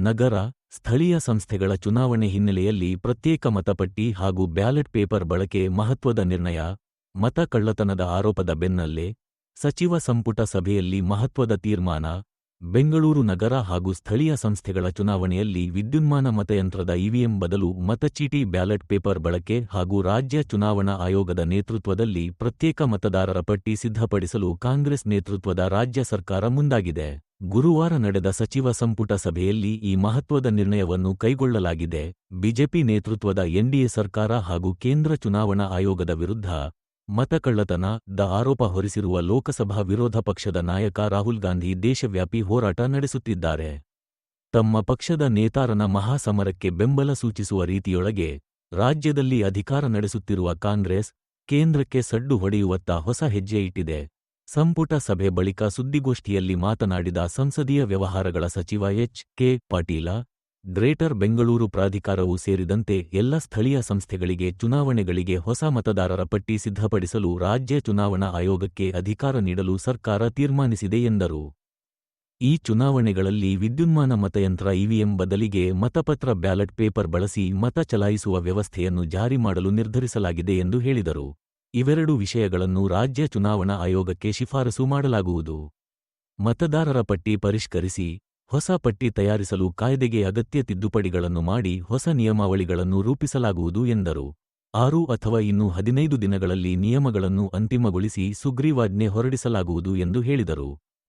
ನಗರ, ಸ್ಥಳೀಯ ಸಂಸ್ಥೆಗಳ ಚುನಾವಣೆ ಹಿನ್ನೆಲೆಯಲ್ಲಿ ಪ್ರತ್ಯೇಕ ಮತಪಟ್ಟಿ ಹಾಗೂ ಬ್ಯಾಲೆಟ್ ಪೇಪರ್ ಬಳಕೆ ಮಹತ್ವದ ನಿರ್ಣಯ. ಮತ ಕಳ್ಳತನದ ಆರೋಪದ ಬೆನ್ನಲ್ಲೇ ಸಚಿವ ಸಂಪುಟ ಸಭೆಯಲ್ಲಿ ಮಹತ್ವದ ತೀರ್ಮಾನ. ಬೆಂಗಳೂರು ನಗರ ಹಾಗೂ ಸ್ಥಳೀಯ ಸಂಸ್ಥೆಗಳ ಚುನಾವಣೆಯಲ್ಲಿ ವಿದ್ಯುನ್ಮಾನ ಮತಯಂತ್ರದ ಇವಿಎಂ ಬದಲು ಮತಚೀಟಿ ಬ್ಯಾಲೆಟ್ ಪೇಪರ್ ಬಳಕೆ ಹಾಗೂ ರಾಜ್ಯ ಚುನಾವಣಾ ಆಯೋಗದ ನೇತೃತ್ವದಲ್ಲಿ ಪ್ರತ್ಯೇಕ ಮತದಾರರ ಪಟ್ಟಿ ಸಿದ್ಧಪಡಿಸಲು ಕಾಂಗ್ರೆಸ್ ನೇತೃತ್ವದ ರಾಜ್ಯ ಸರ್ಕಾರ ಮುಂದಾಗಿದೆ. ಗುರುವಾರ ನಡೆದ ಸಚಿವ ಸಂಪುಟ ಸಭೆಯಲ್ಲಿ ಈ ಮಹತ್ವದ ನಿರ್ಣಯವನ್ನು ಕೈಗೊಳ್ಳಲಾಗಿದೆ. ಬಿಜೆಪಿ ನೇತೃತ್ವದ ಎನ್ಡಿಎ ಸರ್ಕಾರ ಹಾಗೂ ಕೇಂದ್ರ ಚುನಾವಣಾ ಆಯೋಗದ ವಿರುದ್ಧ ಮತಕಳ್ಳತನ ಆರೋಪ ಹೊರಿಸಿರುವ ಲೋಕಸಭಾ ವಿರೋಧ ಪಕ್ಷದ ನಾಯಕ ರಾಹುಲ್ ಗಾಂಧಿ ದೇಶವ್ಯಾಪಿ ಹೋರಾಟ ನಡೆಸುತ್ತಿದ್ದಾರೆ. ತಮ್ಮ ಪಕ್ಷದ ನೇತಾರನ ಮಹಾಸಮರಕ್ಕೆ ಬೆಂಬಲ ಸೂಚಿಸುವ ರೀತಿಯೊಳಗೆ ರಾಜ್ಯದಲ್ಲಿ ಅಧಿಕಾರ ನಡೆಸುತ್ತಿರುವ ಕಾಂಗ್ರೆಸ್, ಕೇಂದ್ರಕ್ಕೆ ಸಡ್ಡು ಹೊಡೆಯುವತ್ತ ಹೊಸ ಹೆಜ್ಜೆ ಇಟ್ಟಿದೆ. ಸಂಪುಟ ಸಭೆ ಬಳಿಕ ಸುದ್ದಿಗೋಷ್ಠಿಯಲ್ಲಿ ಮಾತನಾಡಿದ ಸಂಸದೀಯ ವ್ಯವಹಾರಗಳ ಸಚಿವ H. K. Patil, greater Bengaluru ಪ್ರಾಧಿಕಾರವೂ ಸೇರಿದಂತೆ ಎಲ್ಲ ಸ್ಥಳೀಯ ಸಂಸ್ಥೆಗಳಿಗೆ ಚುನಾವಣೆಗಳಿಗೆ ಹೊಸ ಮತದಾರರ ಪಟ್ಟಿ ಸಿದ್ಧಪಡಿಸಲು ರಾಜ್ಯ ಚುನಾವಣಾ ಆಯೋಗಕ್ಕೆ ಅಧಿಕಾರ ನೀಡಲು ಸರ್ಕಾರ ತೀರ್ಮಾನಿಸಿದೆ ಎಂದರು. ಈ ಚುನಾವಣೆಗಳಲ್ಲಿ ವಿದ್ಯುನ್ಮಾನ ಮತಯಂತ್ರ ಇವಿಎಂ ಬದಲಿಗೆ ಮತಪತ್ರ ಬ್ಯಾಲೆಟ್ ಪೇಪರ್ ಬಳಸಿ ಮತ ಚಲಾಯಿಸುವ ವ್ಯವಸ್ಥೆಯನ್ನು ಜಾರಿ ಮಾಡಲು ನಿರ್ಧರಿಸಲಾಗಿದೆ ಎಂದು ಹೇಳಿದರು. ಇವೆರಡು ವಿಷಯಗಳನ್ನು ರಾಜ್ಯ ಚುನಾವಣಾ ಆಯೋಗಕ್ಕೆ ಶಿಫಾರಸು ಮಾಡಲಾಗುವುದು. ಮತದಾರರ ಪಟ್ಟಿ ಪರಿಷ್ಕರಿಸಿ ಹೊಸ ಪಟ್ಟಿ ತಯಾರಿಸಲು ಕಾಯ್ದೆಗೆ ಅಗತ್ಯ ತಿದ್ದುಪಡಿಗಳನ್ನು ಮಾಡಿ ಹೊಸ ನಿಯಮಾವಳಿಗಳನ್ನು ರೂಪಿಸಲಾಗುವುದು ಎಂದರು. 6 ಅಥವಾ ಇನ್ನು 15 ದಿನಗಳಲ್ಲಿ ನಿಯಮಗಳನ್ನು ಅಂತಿಮಗೊಳಿಸಿ ಸುಗ್ರೀವಾಜ್ಞೆ ಹೊರಡಿಸಲಾಗುವುದು ಎಂದು ಹೇಳಿದರು.